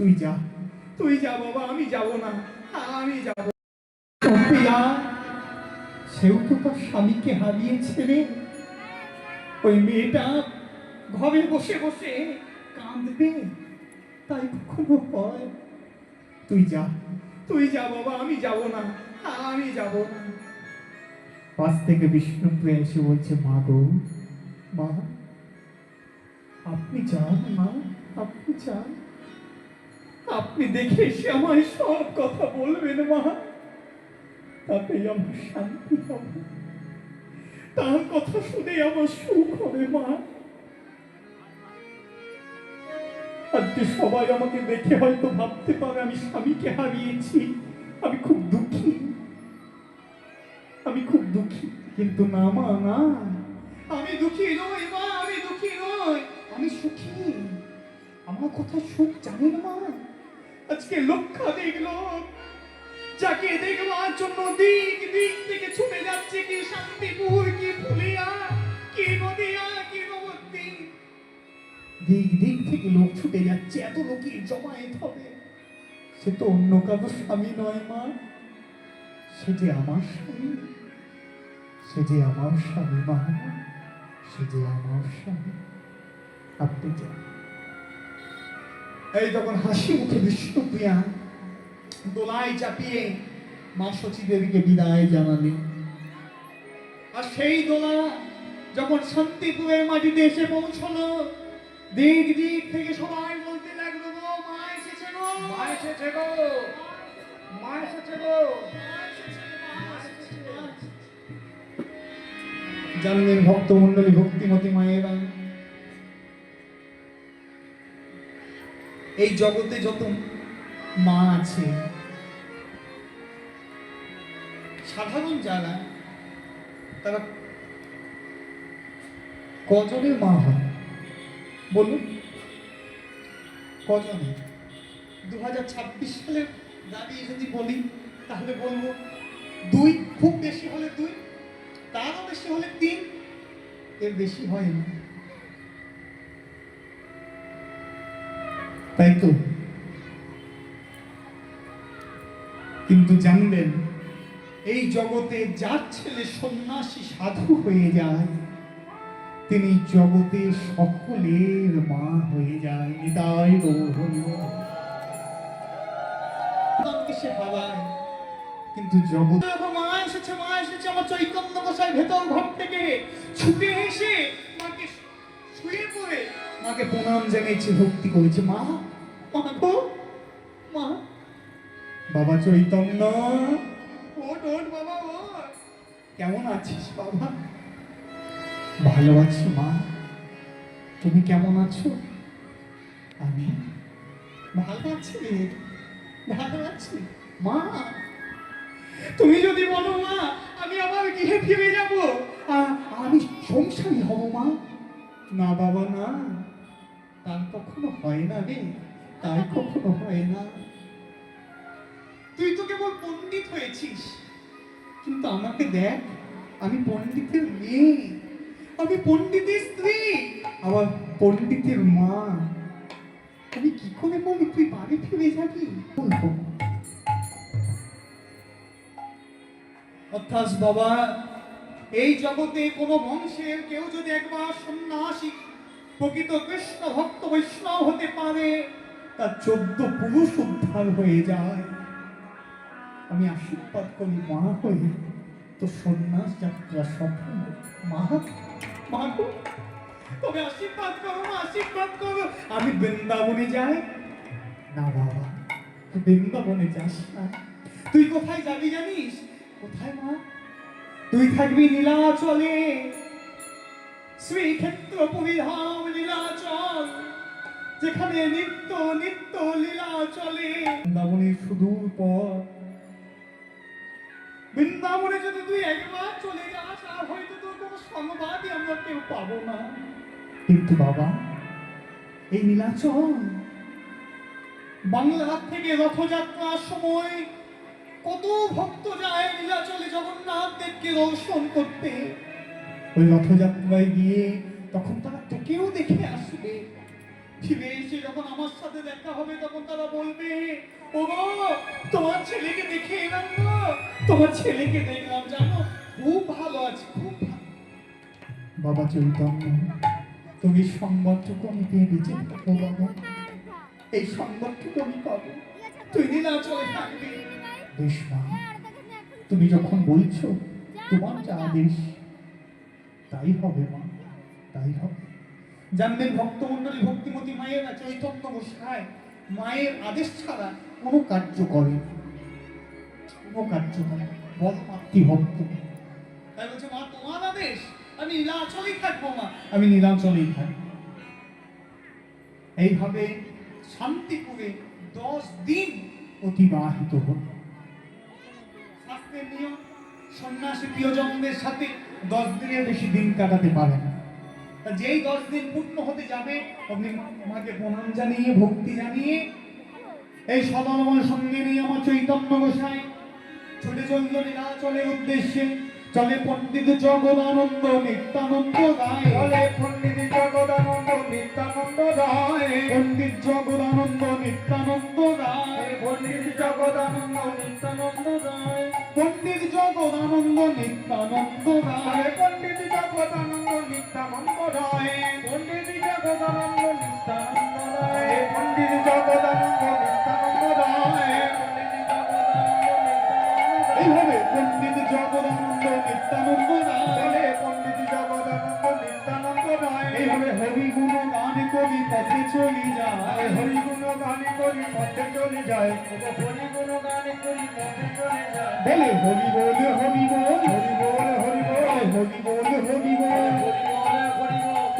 তুই যা বাবা, আমি যাব না, আমি যাব। সেও তো তার স্বামীকে হারিয়েছে রে। ওই মেয়েটা ঘরে বসে বসে কাঁদবে, তাই কখনো হয়? তুই যা বাবা, আমি যাব না, আমি যাব না। পাশ থেকে বিষ্ণুপ্রিয়া এসে বলছে, মা গো, মা আপনি যান, মা আপনি যান, আপনি দেখে এসে আমায় সব কথা বলবেন মা, তাতেই আমার শান্তি হবে, তার কথা শুনে আমার সুখ হবে মা। আজকে সবাই আমাকে দেখে হয়তো ভাবতে পারে আমি স্বামীকে হারিয়েছি, আমি খুব দুঃখী, কিন্তু না মা, না, আমি দুঃখী নই মা, আমি দুঃখী নই, আমি সুখী। আমার কথা সুখ জানেন মা? আজকে লক্ষাধিক লোক যাকে দেখবার জন্য দিক দিক থেকে ছুটে যাচ্ছে, কি শান্তিপুর, কি ফুলিয়া, কি নদিয়া, কি নবদ্বীপ, দিক দিক থেকে লোক ছুটে যাচ্ছে, এত লোকের জমায়েত হবে। সে তো অন্য কারো স্বামী নয় মা, সে যে আমার স্বামী, সে যে আমার স্বামী মা, সে যে আমার স্বামী। আপনি যান। এই তখন হাসি মুখে বিষ্ণুপ্রিয়া দোলায় চাপিয়ে মা সচিদেবীকে বিদায় জানালেন। আর সেই দোলা যখন শান্তিপুরের মাটিতে এসে পৌঁছলো, দিক দিক থেকে সবাই বলতে লাগলো, গো মা এসেছে গো, মা এসেছে গো, মা এসেছে গো। জানলেন ভক্তমণ্ডলী, ভক্তিমতী মায়েরা, এই জগতে যত মা আছে, সাধারণ যারা, তারা কজনের মা হয় বলুন? কজনের? 2026 সালের দাঁড়িয়ে যদি বলি তাহলে বলবো 2, খুব বেশি হলে 2, তারও বেশি হলে 3, এর বেশি হয় না, তাই তো? কিন্তু জানবেন, এই জগতে যার ছেলে সন্ন্যাসী সাধু হয়ে যায়, তিনি জগতে সকলের মা হয়ে যায়। নিতাই গৌর সে ভাবায়, কিন্তু জগৎ মা এসেছে, মা এসেছে। আমার চৈতন্য গোসাই ভেতর ঘর থেকে ছুটে এসে মাকে শুয়ে পড়ে মাকে প্রণাম জানিয়েছে, ভক্তি করেছে। মা, মা গো, মা। বাবা চৈতন্য, ওঠ ওঠ বাবা, ওঠ। কেমন আছিস বাবা? ভালো আছি মা, তুমি কেমন আছো? আমি ভালো আছি, ভালো আছি মা। তুমি যদি বলো মা আমি আবার গৃহে ফিরে যাব, আমি সংসারী হব মা। না বাবা না, তার কখনো হয় না রে, তাই কখনো হয় না। তুই তো কেবল পণ্ডিত হয়েছিস, কিন্তু আমাকে দেখ, আমি পণ্ডিতের মেয়ে, আমি পণ্ডিতের স্ত্রী, আবার পণ্ডিতের মা। আমি কি করে বলি তুই বাড়ি ফিরে যাবি? অর্থাৎ বাবা, এই জগতে কোনো বংশের কেউ যদি একবার সন্ন্যাসী প্রকৃত কৃষ্ণ ভক্ত বৈষ্ণব হতে পারে, তার 14 পুরুষ উদ্ধার হয়ে যায়। আমি আশীর্বাদ করি মা হয়ে, তো সন্ন্যাস যাত্রা সফল। মা, মা গো, তবে আশীর্বাদ করো মা, আশীর্বাদ করো। আমি বৃন্দাবনে যাই না বাবা, বৃন্দাবনে যাস না। তুই কোথায় যাবি জানিস? কোথায় মা? তুই থাকবি নীলাচলে, শ্রীক্ষেত্র পরিধাম নীলাচল, যেখানে নিত্য নিত্য লীলা চলে। বৃন্দাবনের সুদূর পথ, বৃন্দাবনে যদি তুই একবার চলে যাস, আর হয়তো তোর কোনো সংবাদই আমরা কেউ পাবো না। কিন্তু বাবা, এই নীলাচল, বাংলার থেকে রথযাত্রার সময় কত ভক্ত যায় নীলাচলে জগন্নাথ দেবকে দর্শন করতে। ওই রথযাত্রায় গিয়ে তখন তারা তোকেও দেখে আসবে, ফিরে এসে যখন আমার সাথে দেখা হবে তখন তারা বলবে, ওগো তোমার ছেলেকে দেখে এলাম গো, তোমার ছেলেকে দেখলাম, জানো খুব ভালো আছে, খুব ভালো। বাবা চৈতন্য, তুমি সংবাদটুকু আমি পেয়ে বেঁচে থাকবো বাবা, এই সংবাদটুকু আমি পাবো, তুই নীলাচলে থাকবি। বেশ মা, তুমি যখন বলছো তোমার যা আদেশ তাই হবে মা, তাই হবে। জানবেন ভক্তমণ্ডলী, ভক্তিমতী মায়েরা চৈতন্য গোসাই মায়ের আদেশ ছাড়া কোনো কার্য করে না, কোনো কার্য করে না, বল মাতৃভক্ত। তাই বলছে মা তোমার আদেশ, আমি নীলাচলেই থাকবো মা, আমি নীলাচলেই থাকবো। এইভাবে শান্তিপুরে 10 দিন অতিবাহিত হল। শাস্ত্রের নিয়ম, সন্ন্যাসী প্রিয়জনদের সাথে 10 দিনের বেশি দিন কাটাতে পারে না। যেই 10 দিন পূর্ণ হতে যাবে আপনি মাকে প্রণাম জানিয়ে ভক্তি জানিয়ে এই সদনময় সঙ্গে নিয়ে আমার চৈতন্য গোসাই ছুটে চলল নীলাচলের উদ্দেশ্যে। চলে পণ্ডিত জগদানন্দ নিত্যানন্দ রায়, চলে পণ্ডিত জগদানন্দ নিত্যানন্দ রায়, পণ্ডিত জগদানন্দ নিত্যানন্দ রায়, পণ্ডিত জগদানন্দ নিত্যানন্দ রায়, পণ্ডিত জগদানন্দ নিত্যানন্দ রায়, পণ্ডিত জগদানন্দ নিত্যানন্দ রায়, পণ্ডিত জগদানন্দ নিত্যানন্দ রায়, পণ্ডিত জগদানন্দ নিত্যানন্দ রায়। এইভাবে পণ্ডিত জগদানন্দ নিত্যানন্দ রায়, পণ্ডিত জগদানন্দ নিত্যানন্দ রায়, এইভাবে হরিগুণ গান করি পথে চলি যায়, হরিগুণ গান করি পথে চলে যায়, হরিগুণ গান করি পথে চলে যায়। বলে হরি বল হরি বল, হরি বল হরি বল, হরি বল হরি বল,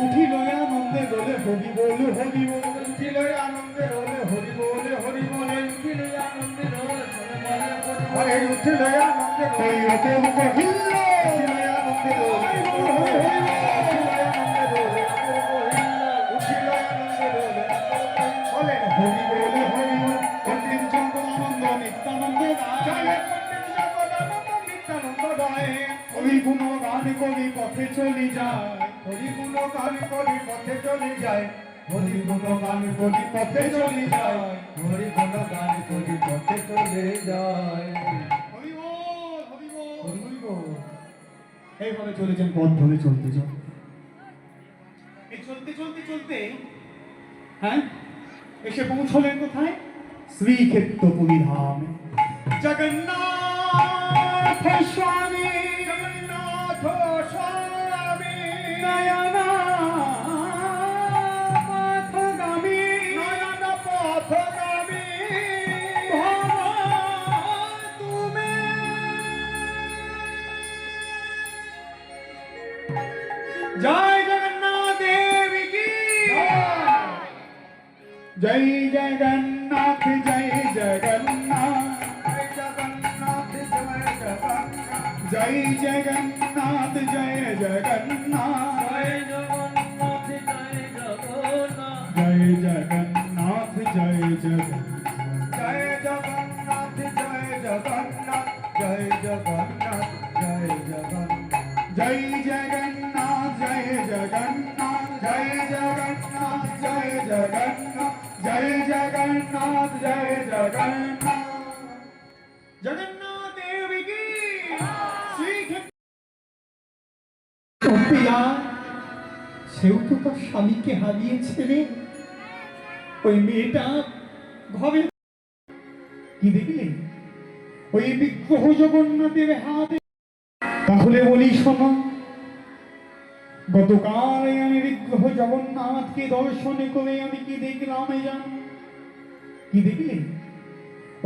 উঠিল আনন্দে বলে হরি বল হরি বল, উঠিল আনন্দে বলে হরি বল হরি বল, উঠিল আনন্দে বলে আরে উঠিল আনন্দে কই রকম কহিল, উঠিল আনন্দে বলে উঠিল আনন্দে বলে বলে হরি বল হরি বল, পণ্ডিত জগদানন্দ নিত্যানন্দ রায়, পণ্ডিত জগদানন্দ নিত্যানন্দ রায়, হরি গুণ গান করি পথে চলি যায়, হরি গুণ গান করি পথে চলি যায়, হরি গুণ গান করি পথে চলি যায়, হরি গুণ গান করি পথে চলে যায়। হরি বল হরি বল হরি বল। এইভাবে চলেছেন পথ ধরে চলতে চলতে, এই চলতে চলতে চলতে হ্যাঁ এসে পৌঁছলেন কোথায়? শ্রীক্ষেত্রপুরী ধামে। জগন্নাথ স্বামী, জগন্নাথ স্বামী, নয়না পথগামী, নয়না পথগামী, তুমি জয় জগন্নাথ দেবী কি জয়, জগন্নাথ জয় জগন্নাথ, জয় জগন্নাথ জয় জগন্নাথ, জয় জগন্নাথ জয় জগন্নাথ, জয় জগন্নাথ জয় জগন্নাথ, জয় জগন্নাথ জয় জগন্নাথ, জয় জগন্নাথ জয় জগন্নাথ, জয় জগন্নাথ জয় জগন্নাথ, জয় জগন্নাথ জয় জগন্নাথ। জগন্নাথ দেবী কি শ্রীক্ষেত্র। সেও তো তার স্বামীকে হারিয়েছে রে, ওই মেয়েটা ঘরে কি দেখলে ওই বিগ্রহ জগন্নাথের হাতে। তাহলে বলি শোনো, গতকাল আমি বিগ্রহ জগন্নাথকে দর্শনে করে আমি কি দেখলাম জানো? কি দেখলে?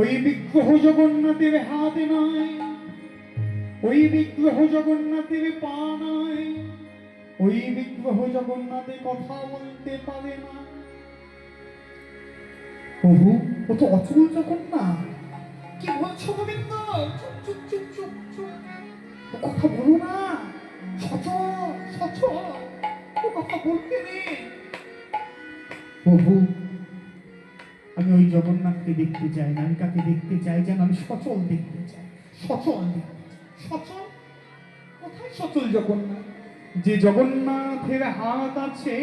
ওই বিগ্রহ জগন্নাথের হাতে নয়, ওই বিগ্রহ জগন্নাথের পা নয়, ওই বিগ্রহ জগন্নাথে কথা বলতে পারে না। প্রভু, ও তো অচল জগন্নাথ। কি বলছো গোবিন্দ? চুপ চুপ চুপ চুপ, ও কথা বলো না, সচল সচল, ও কথা বলতে নেই। প্রভু, আমি ওই জগন্নাথকে দেখতে চাই না, আমি কাকে দেখতে চাই যেন? আমি সচল দেখতে চাই, সচল দেখতে চাই। সচল কোথায়? সচল জগন্নাথ, যে জগন্নাথের হাত আছে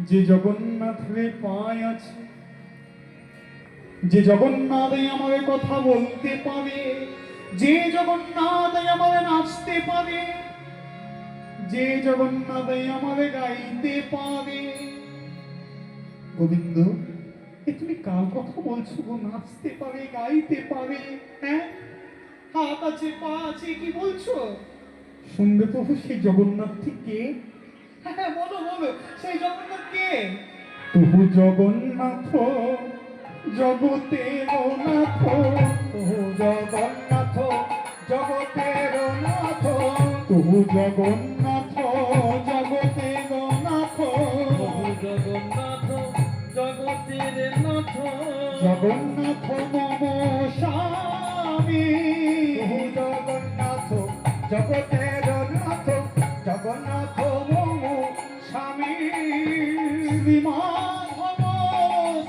যে জগন্নাথের পায় আছে, যে জগন্নাথ আমাকে কথা বলতে পারে, যে জগন্নাথ আমাকে নাচতে পারে, যে জগন্নাথ আমাকে গাইতে পারে। গোবিন্দ, এ তুমি কার কথা বলছো গো? নাচতে পারে, গাইতে পারে, হ্যাঁ, হাত আছে, পা আছে, কি বলছো? শুনবে প্রভু, সেই জগন্নাথ ঠিক কে? হ্যাঁ, বলো বলো, সেই জগন্নাথ কে? তবু জগন্নাথ জগতের নাথ, তবু জগন্নাথ জগতের নাথ, তবু জগন্নাথ জগতের নাথ, তবু জগন্নাথ জগতের নাথ, জগন্নাথ মম স্বামী, তবু জগন্নাথ জগতের নাথ, জগন্নাথ মম স্বামী। শ্রীমাধব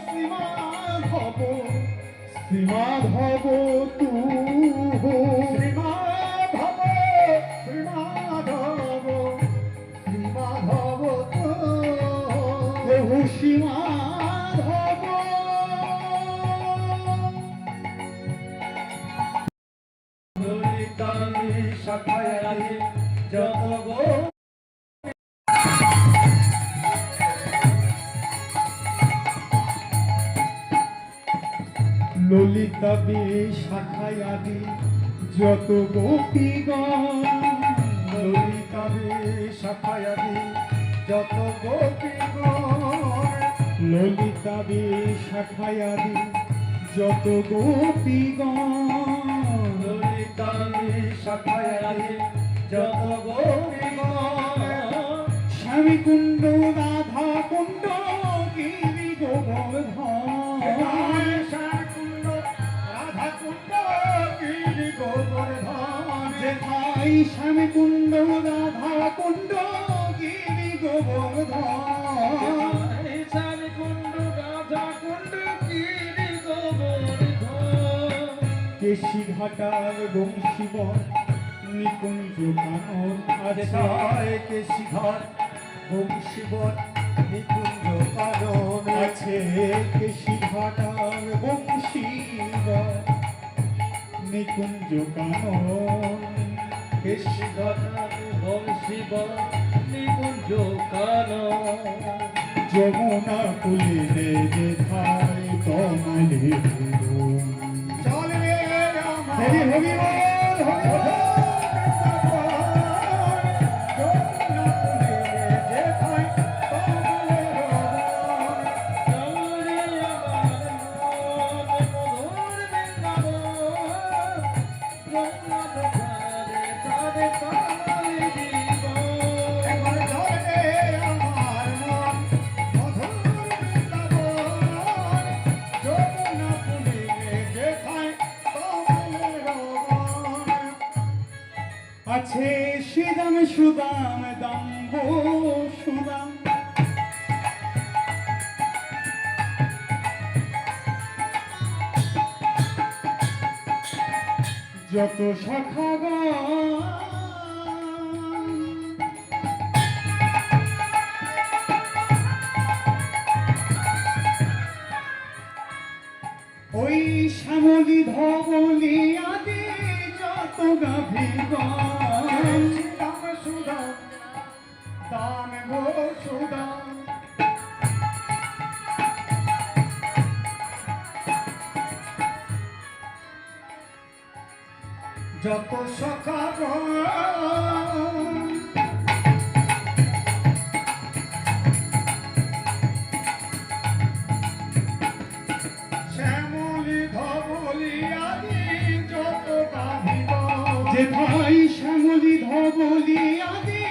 শ্রীমাধব শ্রীমাধব তু, শ্রীমাধব শ্রীমাধব শ্রীমাধব তু, প্রভু শ্রীমাধব। ললিতানি শাখায় যত গো ললিতা শাখায় আদি যত গোপীগণ, ললিতা শাখায় যত গোপীগণ, ললিতা শাখায় আদি যত গোপীগণ, ললিতা শাখায় যত গোপীগণ, স্বামী কুণ্ড রাধা কুণ্ড গিরি গোবর্ধন, রাধা কুণ্ড গিরি গোবর্ধন, যেথায় স্বামী কুণ্ড রাধা কুণ্ড গিরি গোবর্ধন, স্বামী কুণ্ড রাধা কুণ্ড গিরি গোবর্ধন, কেশি ঘাটার বংশীবন নিকুঞ্জ কানন আছে, কেশি ঘাট বংশীবন নিকুঞ্জ কানন আছে, কেশি ঘাটার বংশীবন নিকুঞ্জ কানন, কেশি ঘাট বংশীবন নিকুঞ্জ কানন, যমুনা কুলে যেথায় কমলে চল রে আমার হরি হরি বল, হরি বল। আছে সুদাম সুদাম দাম্ব সুদাম, যত শাখাগণ, ওই শ্যামলি ধবলি আদি যত গাভীগণ, দাম সুধা দাম গো সুধা, যত সখা শ্যামলি ধবলি আদি যত গাভীগণ, যেথায় শ্যামলি ধবলি আদি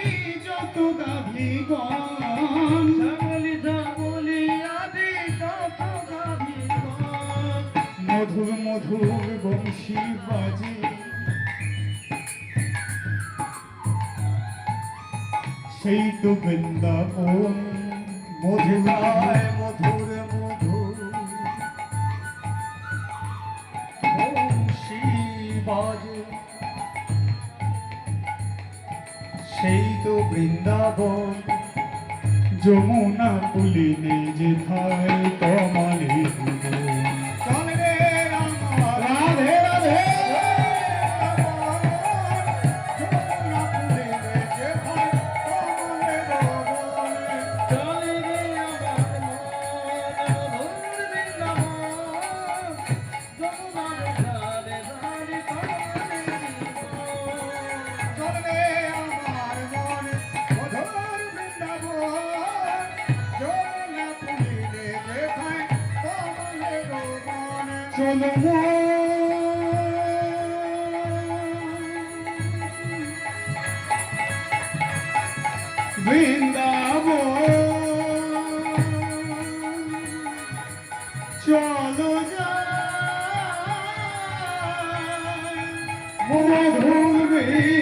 যত গাভীগণ, শ্যামলি ধবলি আদি যত গাভীগণ, মধুর মধুর বংশী বাজে, সেই তো বৃন্দাবন মধুরায় মধুর মধুর বংশী বাজে, সেই তো বৃন্দাবন যমুনা পুলিনে যেথায় তমালে ভুবন। চল রে আমার রাধে রাধে যমুনা পুলিনে যেথায় তমালে ভুবন। চলে রে আমার মন মধুর বৃন্দাবন, যমুনার ধারে ধারে তমালে ভুবন। চল রে আমার মন মধুর বৃন্দাবন, যমুনা পুলিনে যেথায় তমালে ভুবন। চলো বৃন্দাবন, চলো যাই মধুর বৃন্দাবন।